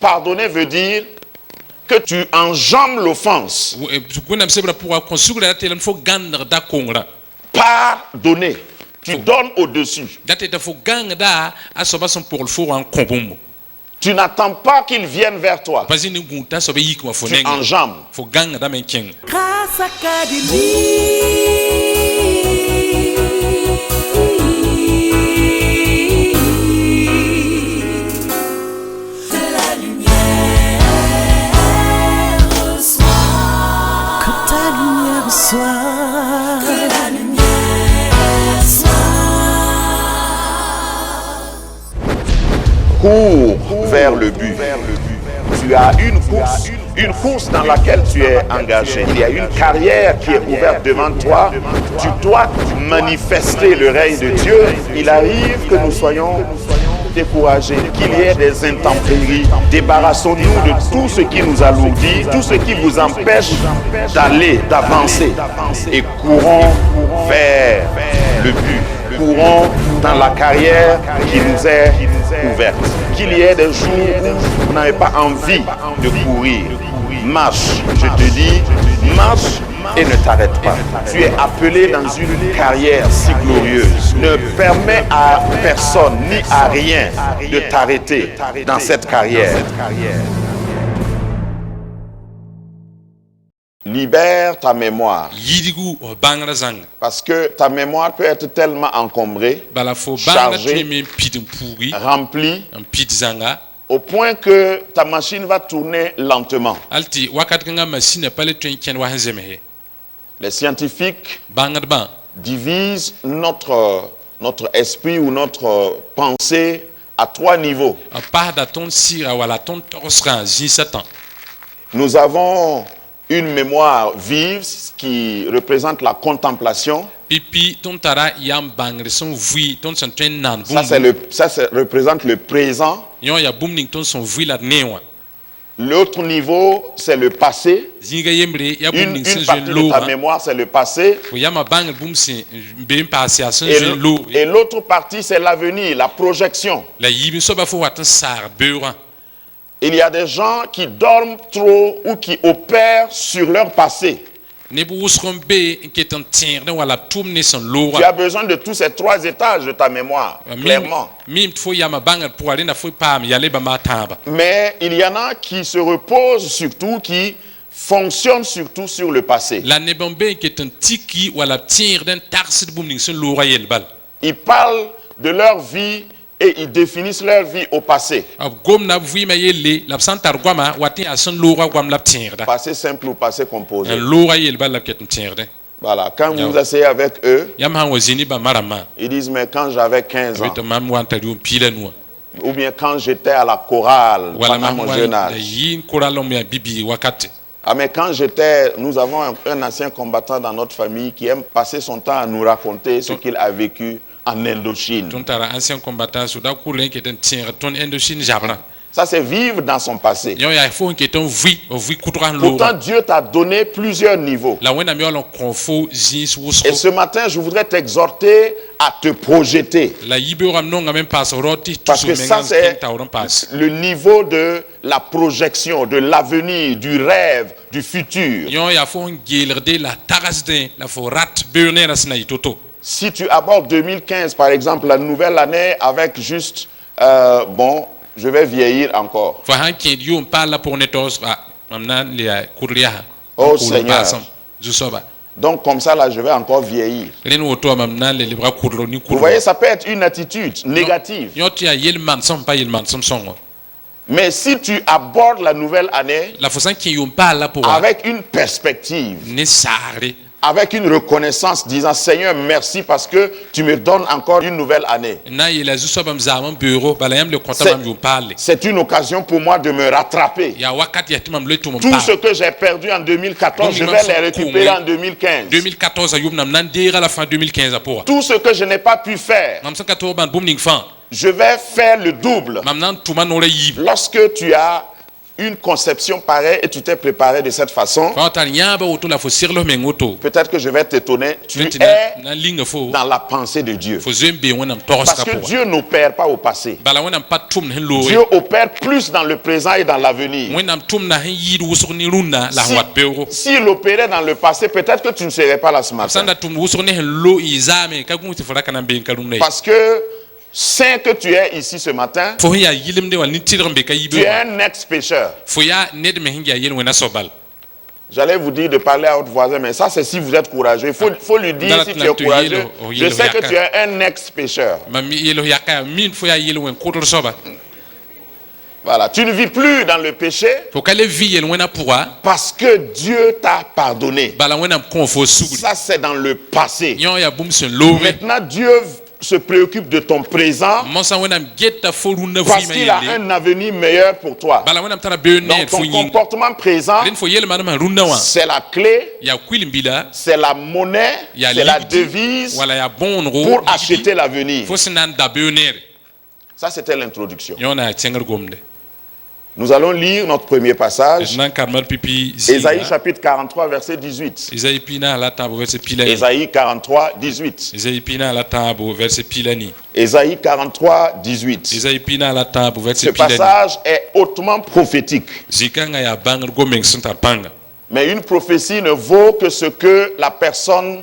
Pardonner veut dire que tu enjambes l'offense. Pardonner. Tu donnes au-dessus. Tu n'attends pas qu'il vienne vers toi. Tu enjambes. Grâce Académie. Cours vers le but. Tu as une course dans laquelle tu es engagé. Il y a une carrière qui est ouverte devant toi. Tu dois manifester le règne de Dieu. Il arrive que nous soyons découragés, qu'il y ait des intempéries. Débarrassons-nous de tout ce qui nous alourdit, tout ce qui vous empêche d'aller, d'avancer. Et courons vers le but. Courons dans la carrière qui nous est ouverte. Qu'il y ait des jours où vous n'avez pas envie de courir. Marche, je te dis, marche et ne t'arrête pas. Tu es appelé dans une carrière si glorieuse. Ne permets à personne ni à rien de t'arrêter dans cette carrière. Libère ta mémoire. Parce que ta mémoire peut être tellement encombrée, chargée, remplie, au point que ta machine va tourner lentement. Les scientifiques divisent notre esprit ou notre pensée à 3 niveaux. Nous avons une mémoire vive qui représente la contemplation. Ça représente le présent. L'autre niveau, c'est le passé. Une partie de ta mémoire, c'est le passé. Et l'autre partie, c'est l'avenir, la projection. Il y a des gens qui dorment trop ou qui opèrent sur leur passé. Tu as besoin de tous ces 3 étages de ta mémoire, clairement. Mais il y en a qui se reposent surtout, qui fonctionnent surtout sur le passé. Ils parlent de leur vie et ils définissent leur vie au passé. Passé simple ou passé composé. Voilà, quand vous asseyez avec eux, ils disent mais quand j'avais 15 ans, ou bien quand j'étais à la chorale pendant mon jeune âge. Ah mais quand nous avons un ancien combattant dans notre famille qui aime passer son temps à nous raconter ce qu'il a vécu en Indochine. Ça c'est vivre dans son passé. Pourtant Dieu t'a donné plusieurs niveaux. Et ce matin je voudrais t'exhorter à te projeter. Parce que ça c'est le niveau de la projection, de l'avenir, du rêve, du futur. Si tu abordes 2015 par exemple, la nouvelle année avec juste bon, je vais vieillir encore. Oh Seigneur. Donc comme ça là, je vais encore vieillir. Vous voyez, ça peut être une attitude négative. Mais si tu abordes la nouvelle année avec une perspective, avec une reconnaissance disant Seigneur merci parce que tu me donnes encore une nouvelle année. C'est une occasion pour moi de me rattraper. Tout ce que j'ai perdu en 2014, je vais les récupérer en 2015. Tout ce que je n'ai pas pu faire, je vais faire le double. Lorsque tu as une conception pareille et tu t'es préparé de cette façon, peut-être que je vais t'étonner, tu es dans la pensée de Dieu. Parce que Dieu n'opère pas au passé. Dieu opère plus dans le présent et dans l'avenir. S'il opérait dans le passé, peut-être que tu ne serais pas là ce matin. Parce que saint que tu es ici ce matin, tu es un ex-pécheur. J'allais vous dire de parler à votre voisin, mais ça c'est si vous êtes courageux. Il faut lui dire si tu es courageux. Je sais que tu es un ex-pécheur. Voilà, tu ne vis plus dans le péché parce que Dieu t'a pardonné. Ça c'est dans le passé. Maintenant Dieu se préoccupe de ton présent parce qu'il a un avenir meilleur pour toi. Donc ton comportement présent, c'est la clé, c'est la monnaie, c'est la devise pour acheter l'avenir. Ça c'était l'introduction. Nous allons lire notre premier passage, Ésaïe chapitre 43, verset 18. Ésaïe 43, 18. Ésaïe 43, 18. Ce passage est hautement prophétique. Mais une prophétie ne vaut que ce que la personne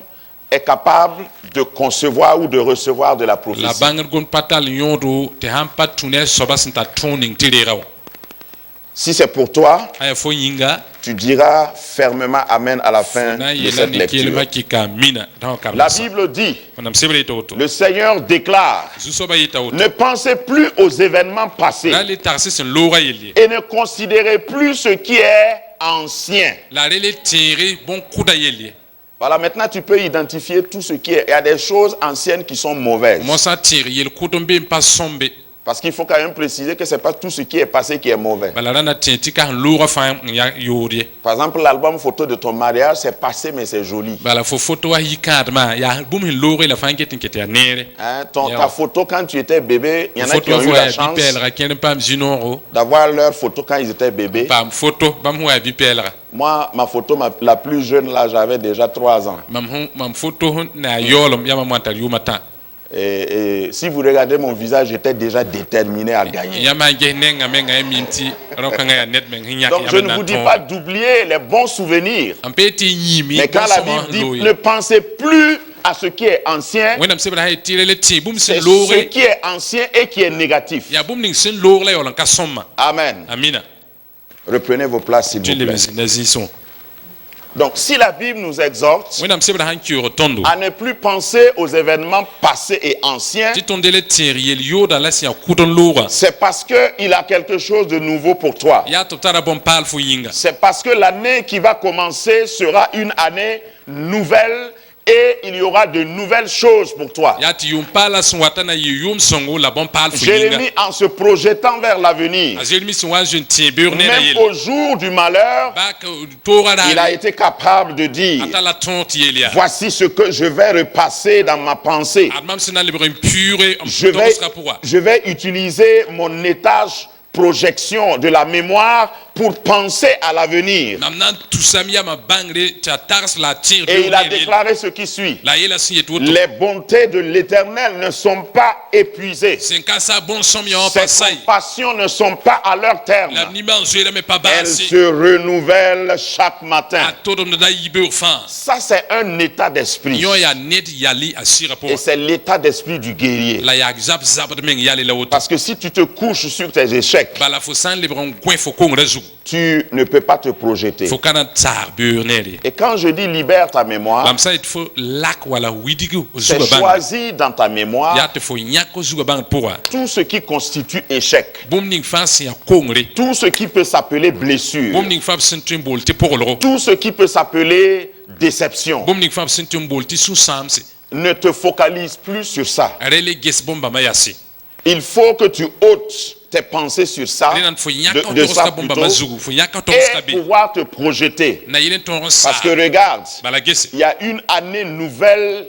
est capable de concevoir ou de recevoir de la prophétie. Si c'est pour toi, tu diras fermement Amen à la fin de cette lecture. La Bible dit, le Seigneur déclare, ne pensez plus aux événements passés et ne considérez plus ce qui est ancien. Voilà, maintenant tu peux identifier tout ce qui est. Il y a des choses anciennes qui sont mauvaises. Parce qu'il faut quand même préciser que ce n'est pas tout ce qui est passé qui est mauvais. Par exemple, l'album photo de ton mariage, c'est passé mais c'est joli. Hein, ta photo quand tu étais bébé, il y en a qui ont eu la chance d'avoir leur photo quand ils étaient bébés. Moi, ma photo la plus jeune, là, j'avais déjà 3 ans. Et si vous regardez mon visage, j'étais déjà déterminé à gagner. Donc je ne vous dis pas d'oublier les bons souvenirs. Mais quand la Bible dit ne pensez plus à ce qui est ancien, c'est ce qui est ancien et qui est négatif. Amen. Reprenez vos places s'il vous plaît. Donc, si la Bible nous exhorte à ne plus penser aux événements passés et anciens, c'est parce qu'il a quelque chose de nouveau pour toi. C'est parce que l'année qui va commencer sera une année nouvelle et il y aura de nouvelles choses pour toi. Jérémie, en se projetant vers l'avenir, même au jour du malheur, il a été capable de dire, voici ce que je vais repasser dans ma pensée. Je vais utiliser mon étage projection de la mémoire pour penser à l'avenir. Et il a déclaré ce qui suit. Les bontés de l'Éternel ne sont pas épuisées. Ses compassions ne sont pas à leur terme. Elles se renouvellent chaque matin. Ça, c'est un état d'esprit. Et c'est l'état d'esprit du guerrier. Parce que si tu te couches sur tes échecs, tu ne peux pas te projeter. Et quand je dis libère ta mémoire, c'est choisi dans ta mémoire tout ce qui constitue échec, tout ce qui peut s'appeler blessure, tout ce qui peut s'appeler déception. Ne te focalise plus sur ça. Il faut que tu ôtes tes pensées sur ça, de ça plutôt, et pouvoir te projeter. Parce que regarde, il y a une année nouvelle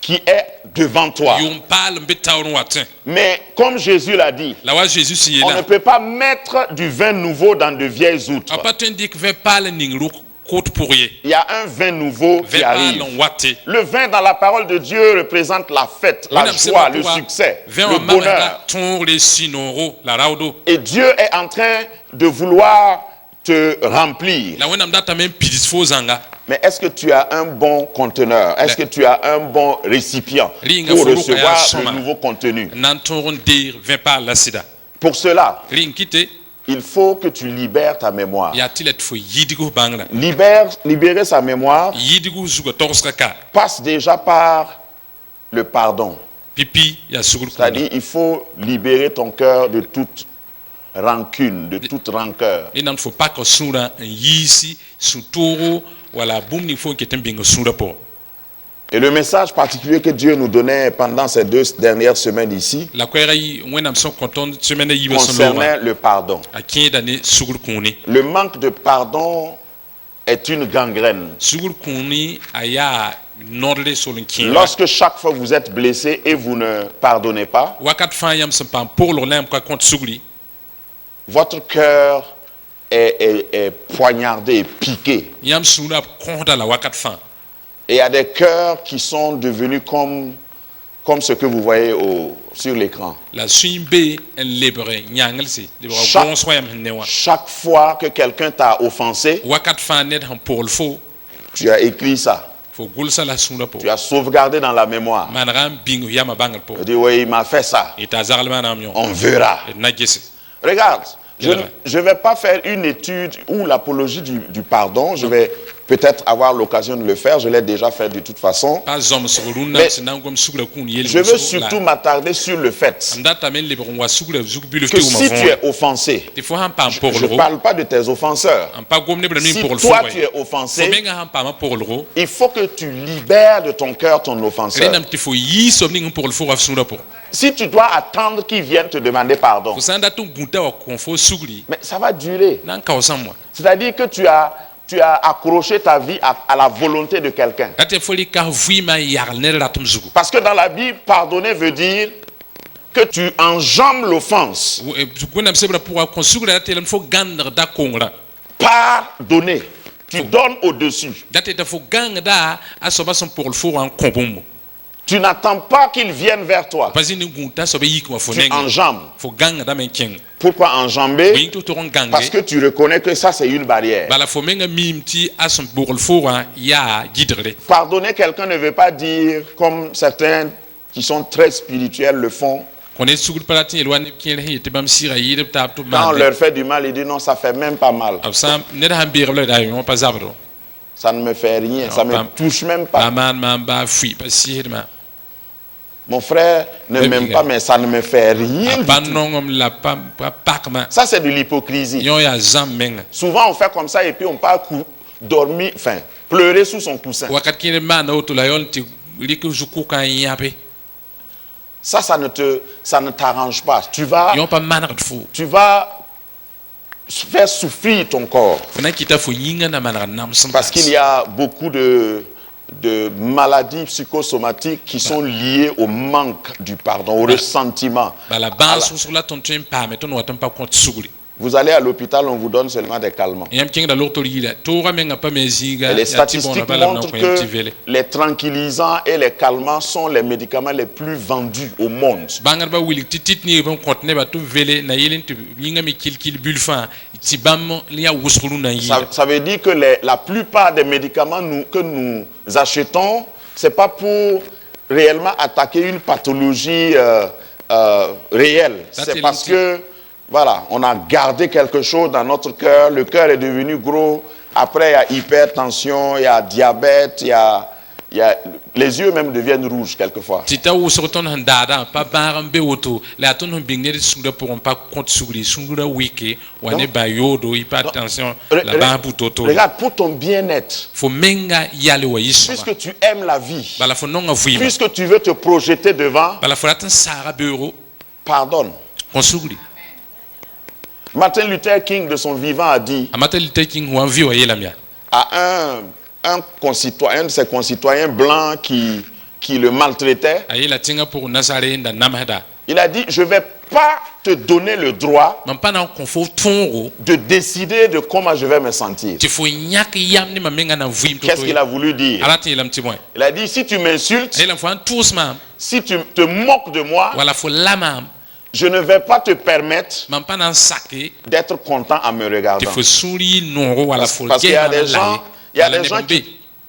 qui est devant toi. yom pal mbe taw watin Mais comme Jésus l'a dit, la wa Jesus si on ne yela peut pas mettre du vin nouveau dans de vieilles outres. apaten dik ve pal ning ru kot pourrier Il y a un vin nouveau ve qui pal arrive. on waté Le vin dans la parole de Dieu représente la fête, la joie, le succès, le bonheur. ton les sinoro la raudo Et Dieu est en train de vouloir te remplir. la wenam data men pidis fo zanga Mais est-ce que tu as un bon conteneur? Est-ce que tu as un bon récipient Ringa pour fuluka recevoir ya le soma. nouveau contenu? nan ton dir ve pal la sida Pour cela, ring kite il faut que tu libères ta mémoire. ya tilet fo yidigo bangla Libérer sa mémoire yidigo zuga torska ka passe déjà par le pardon. pipi ya sugul C'est-à-dire, il faut libérer ton cœur de toute rancune, de toute rancœur. il n'en faut pas que sura yisi sutoro wala bumni fo ketem bingo sura po Et le message particulier que Dieu nous donnait pendant ces 2 dernières semaines ici la kwera yi wenam son content semaine yibe son concernait le pardon. a kieda ne sugul kuni Le manque de pardon est une gangrène. sugul kuni aya nordle solin kin Lorsque chaque fois vous êtes blessé et vous ne pardonnez pas, wakat fa yam sam pam pour lo lam ka compte sugli votre cœur est poignardé et piqué. yam sura konda la wakat fa Et il y a des cœurs qui sont devenus comme ce que vous voyez sur l'écran. la suimbe en lebre nyangal si lebre Chaque- bon soyam newa Chaque fois que quelqu'un t'a offensé, wakat fa net han pour le fo tu as écrit ça. fo gulsa la sura po Tu as sauvegardé dans la mémoire. manram bingo yama bangal po Tu dis, oui, il m'a fait ça. ita zagalma nam yon On verra. na gese Regarde, je Général. ne vais pas faire une étude ou l'apologie du pardon. Je vais peut-être avoir l'occasion de le faire. Je l'ai déjà fait de toute façon. pas zom sugurun Mais nam sinangom sugla kun yel Je veux surtout m'attarder sur le fait ndata men lebre wa sugla zug que bilufte si tu es offensé, il faut han pam pour je le ne parle pas de tes offenseurs. en pas gomne bre Si pour le toi fo tu es fo offensé, menga han pam pour le ro il faut que tu libères de ton cœur ton offenseur. renam ti fo yi somning pour le fo wa sura po Si tu dois attendre qu'il vienne te demander pardon, fo sanda to gunta wa kon fo sugli mais ça va durer. nan ka moi C'est-à-dire que tu as accroché ta vie à la volonté de quelqu'un. ate foli ka vuima yar ne ratum zugu Parce que dans la Bible, pardonner veut dire que tu enjambes l'offense. gonam sebra pour kon sugla ate fo gandar da kongra Pardonner. Tu donnes au-dessus. date ta fo gangda asoba son pour le fo en kombum Tu n'attends pas qu'il vienne vers toi. parce que gunta sobe yik wa fo Tu nenga enjambes. fo gangda men king Pourquoi enjamber? oui to to gange Parce que tu reconnais que ça, c'est une barrière. bala fo menga mimti asom pour le fo ya gidre Pardonner quelqu'un ne veut pas dire, comme certains qui sont très spirituels le font, on est sur le palatin et loin qui est bam sira yir tap to quand on man leur fait du mal, ils disent non, ça fait même pas mal. absam ne da bir le da on pas zabro Ça ne me fait rien, ça ne me touche même pas. man man ba fui pas sirma Mon frère ne m'aime pas, mais ça ne me fait rien du pas tout. non om la pas pakma Ça, c'est de l'hypocrisie. yon ya zam menga Souvent, on fait comme ça et puis on part dormir, enfin, pleurer sous son coussin. wakat ki man auto la yon ti lik zuku kan yape Ça ne t'arrange pas. yon pas man fou Tu vas faire souffrir ton corps. fana kita fo yinga na man nam sam Parce qu'il y a beaucoup de maladies psychosomatiques qui sont liées au manque du pardon, au ressentiment. bala ban sur la ton tim pa meton watam pas compte sugli Vous allez à l'hôpital, on vous donne seulement des calmants. yam king da lokto yila to ga menga pa meziga Et les statistiques montrent que les tranquillisants et les calmants sont les médicaments les plus vendus au monde. bangar ba wili titit ni bon compte ne ba to vele na yelen to yinga mi kil bulfa ti bam liya wusulu na yila Ça veut dire que la plupart des médicaments que nous achetons, ce n'est pas pour réellement attaquer une pathologie réelle. C'est parce que, voilà, on a gardé quelque chose dans notre cœur, le cœur est devenu gros. Après, il y a hypertension, il y a diabète, les yeux même deviennent rouges quelquefois. tita wusruton handada pa baram be woto la ton bingne sura pour pas compte sugli sura wiki wane ba yodo hypertension la ba butoto Regarde, pour ton bien-être, fo menga yale wa yiswa puisque tu aimes la vie, bala fo nonga vuima puisque tu veux te projeter devant, bala fo latin sara bureau pardonne. kon sugli Martin Luther King, de son vivant, a dit amata li taking wa vi wa yelamya à un de ses concitoyens blancs qui qui le maltraitait, ayi la tinga pour nasare nda namhada il a dit, je ne vais pas te donner le droit mampana kon fo tongo de décider de comment je vais me sentir. ti fo nyak yam ni mamenga na vim to Qu'est-ce qu'il a voulu dire? alati lam ti moy Il a dit, si tu m'insultes, ayi lam fo an tous mam si tu te moques de moi, wala fo lamam je ne vais pas te permettre mampana sake d'être content en me ti regardant. fo suri nongo wala fo Parce qu'il y a des gens,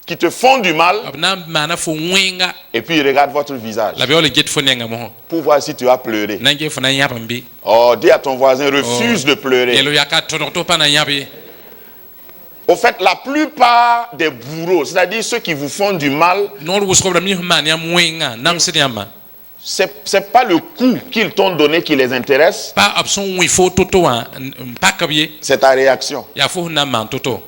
qui te font du mal na mana fo wenga et puis ils regardent votre visage la biole get fo nenga mo pour voir si tu as pleuré. nange fo na yapambe Oh, dis à ton voisin, refuse de pleurer. elo yaka tonoto pa na yabe Au fait, la plupart des bourreaux, c'est-à-dire ceux qui vous font du mal, nor wusko bra mi mania mwenga nam sidiama c'est pas le coup qu'ils t'ont donné qui les intéresse, pa abson wi fo toto an pa kabye c'est ta réaction. ya fo na man toto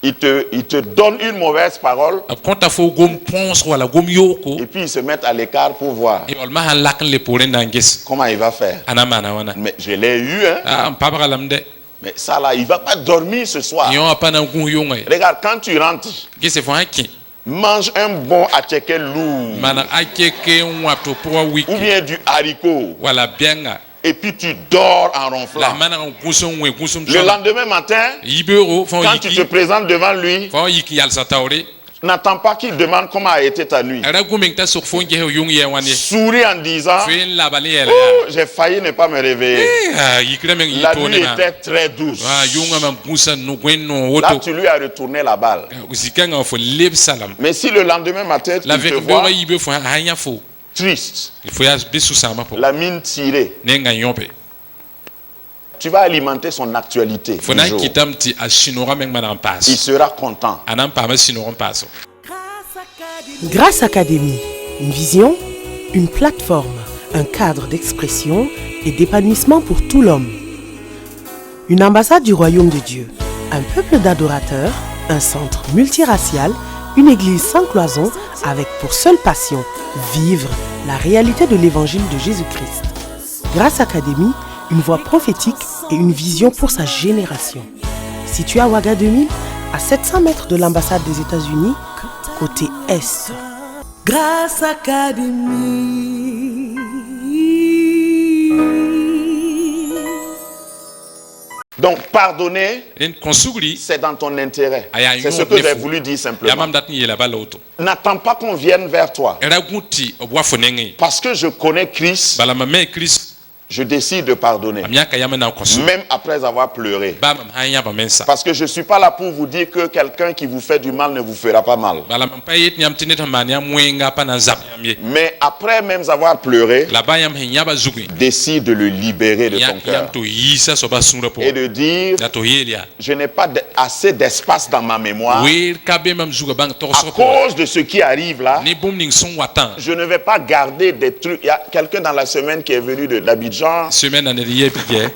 Il te donne une mauvaise parole konta fo gom pons wala gom yoko et puis ils se mettent à l'écart pour voir e wal ma han lak le pour nangis comment il va faire. ana mana wana Mais je l'ai eu, hein. ah pa ba lam de Mais ça là, il va pas dormir ce soir. yo pa na gun yonga Regarde, quand tu rentres, gese fo haki mange un bon attiéké lourd mana akeke wato pour wiki ou bien du haricot wala bienga et puis tu dors en la ronflant. mana gusum we gusum Le lendemain matin, ibero fo quand tu te yiki présentes devant lui, fo yiki yal satawre n'attends pas qu'il demande comment a été ta nuit. ara guming ta sok fo nge yung ye wani Souris en disant, fe la bali yele oh, j'ai failli ne pas me réveiller. ah yikre men La yito nuit ne ma était très douce. ah yunga ma gusa no gwenno Là, woto tu lui as retourné la balle. usikanga fo leb salam Mais si le lendemain matin, tu la te vek vois be yibe fo hanya fo triste, il faut ya bisu sama po la mine tirée, nenga yompe tu vas alimenter son actualité. fo du na jour. kitam ti asinora men mana Il pass sera content. anam pa ma sinora passo Grâce Académie, une vision, une plateforme, un cadre d'expression et d'épanouissement pour tout l'homme. Une ambassade du royaume de Dieu, un peuple d'adorateurs, un centre multiracial, une église sans cloison avec pour seule passion vivre la réalité de l'évangile de Jésus-Christ. Grâce Académie, une voix prophétique et une vision pour sa génération. Situé à Ouaga 2000, à 700 mètres de l'ambassade des États-Unis, côté Est. Grâce Académie. Donc, pardonner, en konsugri c'est dans ton intérêt. Aya C'est ce yon que j'ai defo. voulu dire ya simplement. mam dat ni yela baloto N'attends pas qu'on vienne vers toi. era guti obwa fo nengi Parce que je connais Christ, bala ma me Chris je décide de pardonner. amiaka yama na konsu Même après avoir pleuré. ba mam hanya ba mensa Parce que je ne suis pas là pour vous dire que quelqu'un qui vous fait du mal ne vous fera pas mal. bala mam payet nyam tinet mania mwenga pa na zap yamye Mais après même avoir pleuré, la ba yam henya ba zugi décide de le libérer de ton yam cœur. to yisa so ba sunra po Et de dire, na to yelia je n'ai pas assez d'espace dans ma mémoire. wer ka be mam zuga bang to À so po cause de ce qui arrive là, ni bom ning son watan je ne vais pas garder des trucs. Il y a quelqu'un dans la semaine qui est venu d'Abidjan semaine en lié bigé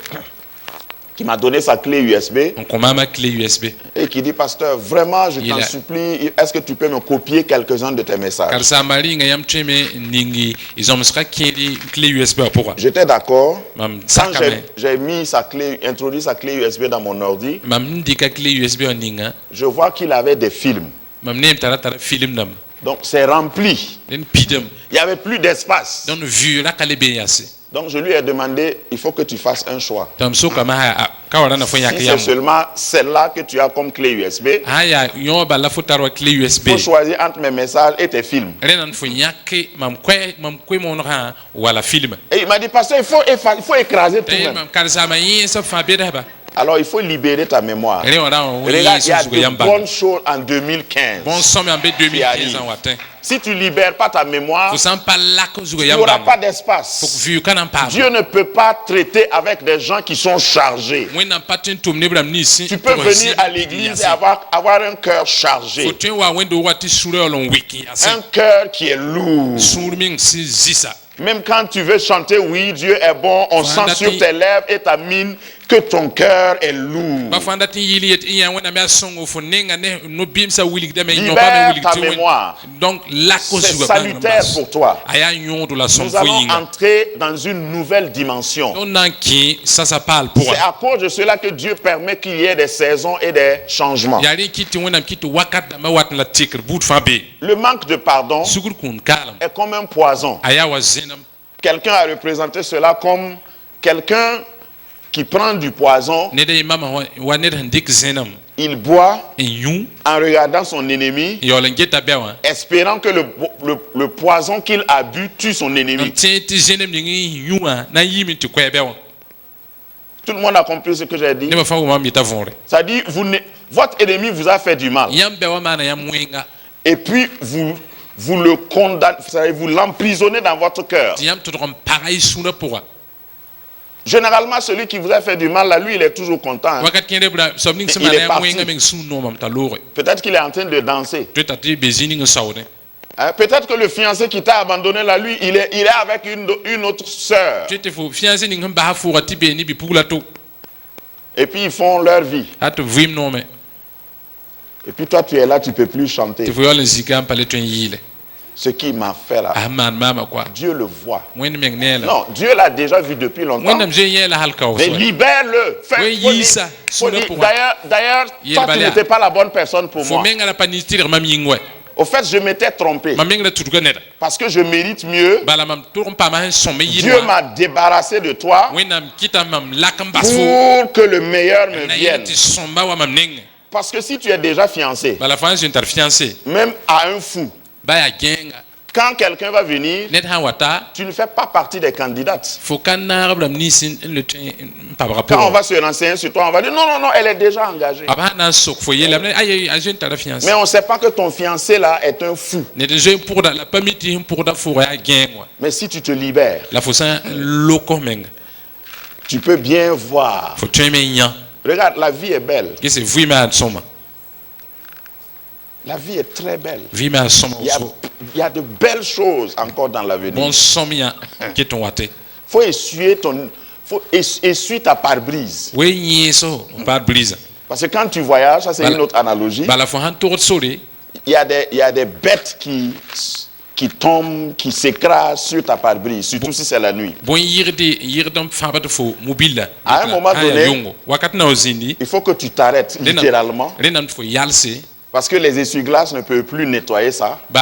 qui m'a donné sa clé USB on koma ma clé USB et qui dit, pasteur, vraiment, je Il t'en a- supplie, est-ce que tu peux me copier quelques-uns de tes messages? car sa mari nga yam cheme ningi ils ont sera kiri clé USB pour J'étais d'accord. mam Quand sakame j'ai mis sa clé, introduit sa clé USB dans mon ordi, mam ndika clé USB on ninga je vois qu'il avait des films. mam nem tara film nam Donc c'est rempli. den pidem Il n'y avait plus d'espace. don vu la kale be yase Donc je lui ai demandé, il faut que tu fasses un choix. tam so kama ha kawara na fo Si yak c'est yam seulement celle-là que tu as comme clé USB, haya yo ba la futaro clé USB il faut choisir entre mes messages et tes films. renan fo yak mam kwe mon ha wala film Et il m'a dit, pasteur, il faut écraser tout tay même. mam kar sa ma yin sa fa be da ba Alors il faut libérer ta mémoire. re ora on Regarde, il y a so yam de ba bonnes choses en 2015. bon somme en be 2015 en watin Si tu libères pas ta mémoire, faut sans pas la ko zuga il n'y yam aura ba pas faut d'espace. vu kana pa Dieu ne peut pas traiter avec des gens qui sont chargés. moi n'a pas tin tum ne bram ni si Tu peux venir à l'église et avoir un cœur chargé. faut tin wa wendo wati sura lon wiki ase Un cœur qui est lourd. surming si zisa Même quand tu veux chanter, oui, Dieu est bon, on sent sur tes lèvres et ta mine que ton cœur est lourd. Libère ta mémoire. C'est salutaire pour toi. Nous allons entrer dans une nouvelle dimension. C'est à cause de cela que Dieu permet qu'il y ait des saisons et des changements. Le manque de pardon est comme un poison. Quelqu'un a représenté cela comme quelqu'un qui prend du poison, il boit en regardant son ennemi, espérant que le poison qu'il a bu tue son ennemi. Tout le monde a compris ce que j'ai dit. Ça dit, votre ennemi vous a fait du mal. Et puis vous le condamnez, vous l'emprisonnez dans votre cœur. Généralement, celui qui vous a fait du mal, là, lui, il est toujours content. Hein. Il est parti. Peut-être qu'il est en train de danser. Hein? Peut-être que le fiancé qui t'a abandonné, là, lui, il est avec une autre sœur. Et puis, ils font leur vie. Et puis, toi, tu es là, tu ne peux plus chanter. Ce qu'il m'a fait là, Dieu le voit. Non, Dieu l'a déjà vu depuis longtemps. Mais libère-le. D'ailleurs, toi, tu n'étais pas la bonne personne pour moi. Au fait, je m'étais trompé. Parce que je mérite mieux. Dieu m'a débarrassé de toi pour que le meilleur me vienne. Parce que si tu es déjà fiancé, même à un fou, quand quelqu'un va venir, tu ne fais pas partie des candidates. Quand on va se renseigner sur toi, on va dire non, elle est déjà engagée. Mais on ne sait pas que ton fiancé là est un fou. Mais si tu te libères, tu peux bien voir. Regarde, la vie est belle. La vie est très belle. Il y a de belles choses encore dans l'avenir. Faut essuyer ta pare-brise. Parce que quand tu voyages, ça c'est une autre analogie. Il y a des bêtes qui tombent, qui s'écrasent sur ta pare-brise, surtout si c'est la nuit. À un moment donné, il faut que tu t'arrêtes littéralement. Parce que les essuie-glaces ne peuvent plus nettoyer ça. Il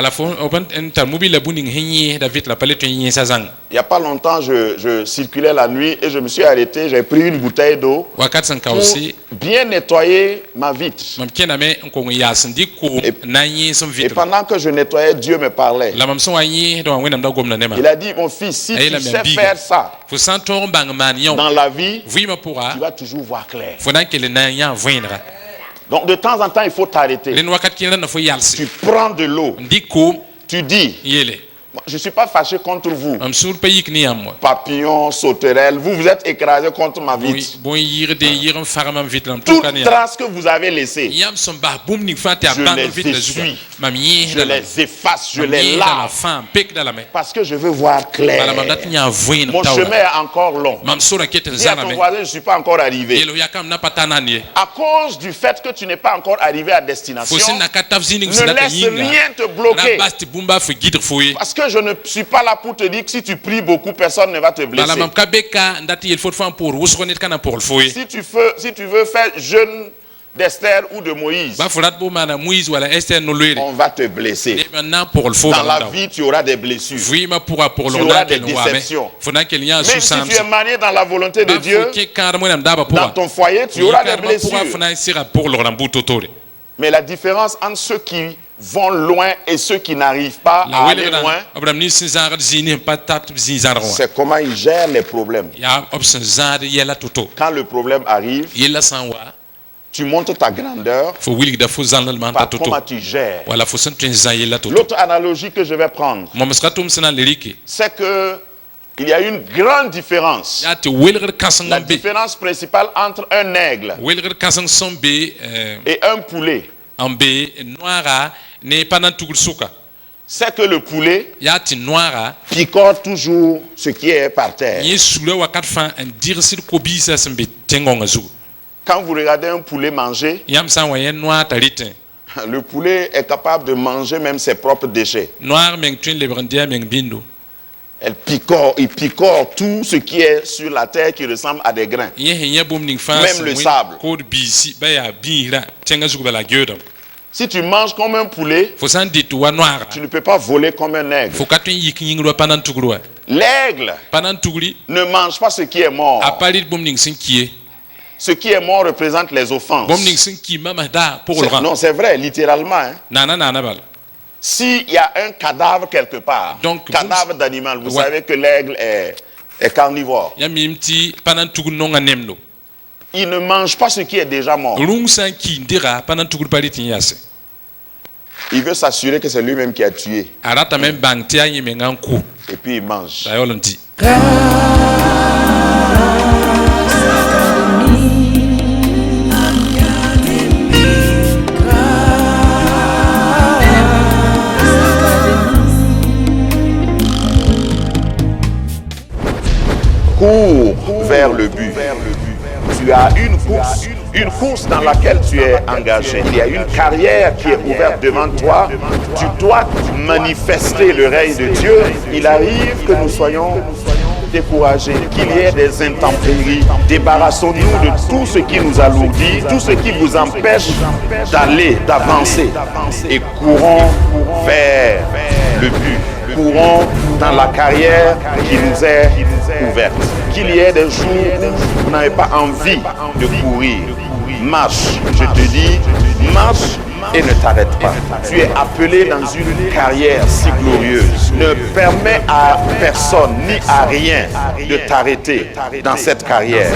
n'y a pas longtemps, je circulais la nuit et je me suis arrêté, j'ai pris une bouteille d'eau pour bien nettoyer ma vitre. Et pendant que je nettoyais, Dieu me parlait. Il a dit, mon fils, si tu sais faire ça dans la vie, tu vas toujours voir clair. Donc de temps en temps, il faut t'arrêter. Tu prends de l'eau. Tu dis, je ne suis pas fâché contre vous. Papillon, sauterelle, vous êtes écrasé contre ma vitre. Toute trace que vous avez laissée, je les essuie, je les efface, je les lave. Parce que je veux voir clair. Mon chemin est encore long. Dis à ton voisin, je ne suis pas encore arrivé. À cause du fait que tu n'es pas encore arrivé à destination, ne laisse rien te bloquer. Parce que je ne suis pas là pour te dire que si tu pries beaucoup, personne ne va te blesser. Si tu veux faire jeûne d'Esther ou de Moïse, on va te blesser. Dans la vie, tu auras des blessures. Tu auras des déceptions. Même si tu es marié dans la volonté de Dieu, dans ton foyer, tu auras des blessures. Mais la différence entre ceux qui vont loin et ceux qui n'arrivent pas à aller loin, c'est comment ils gèrent les problèmes. Quand le problème arrive, tu montres ta grandeur par comment tu gères. L'autre analogie que je vais prendre, c'est que il y a une grande différence. La différence principale entre un aigle et un poulet. c'est que le poulet ya ti noara picore toujours ce qui est par terre. ye sule wakat fa en dirsil ko bi sa sembe tengonga zu Quand vous regardez un poulet manger, yam san wa ye noa taritin le poulet est capable de manger même ses propres déchets. noir meng twin le brandia meng bindo Il picore tout ce qui est sur la terre qui ressemble à des grains. ye henya bom ning fa Même le sable. ko bi si ba ya bira tenga zu bala gyodam Si tu manges comme un poulet, fo san dit wa noara tu ne peux pas voler comme un aigle. fo katun yik yingro panan tugruwa L'aigle panan tugri ne mange pas ce qui est mort. a palit bom ning sin kiye Ce qui est mort représente les offenses. bom ning sin ki mama da pour le Non, c'est vrai, littéralement. Hein. nana bal S'il y a un cadavre quelque part, Donc, cadavre d'animal, vous Ouais. savez que l'aigle est carnivore. ya mimti panan tugu nonga nemno Il ne mange pas ce qui est déjà mort. rung san ki ndira panan tugu palit yase Il veut s'assurer que c'est lui-même qui a tué. arata men bang tia yime nganku Et puis il mange. da yolonti Cours vers le but. Tu as une course dans laquelle tu es engagé. Il y a une carrière qui est ouverte devant toi. Tu dois manifester le règne de Dieu. Il arrive que nous soyons découragés, qu'il y ait des intempéries. Débarrassons-nous de tout ce qui nous alourdit, tout ce qui vous empêche d'aller, d'avancer. Et courons vers le but. Courons dans la carrière qui nous est ouverte. Qu'il y ait des jours où vous n'avez pas envie de courir. Marche, je te dis, marche et ne t'arrête pas. Tu es appelé dans une carrière si glorieuse. Ne permets à personne ni à rien de t'arrêter dans cette carrière.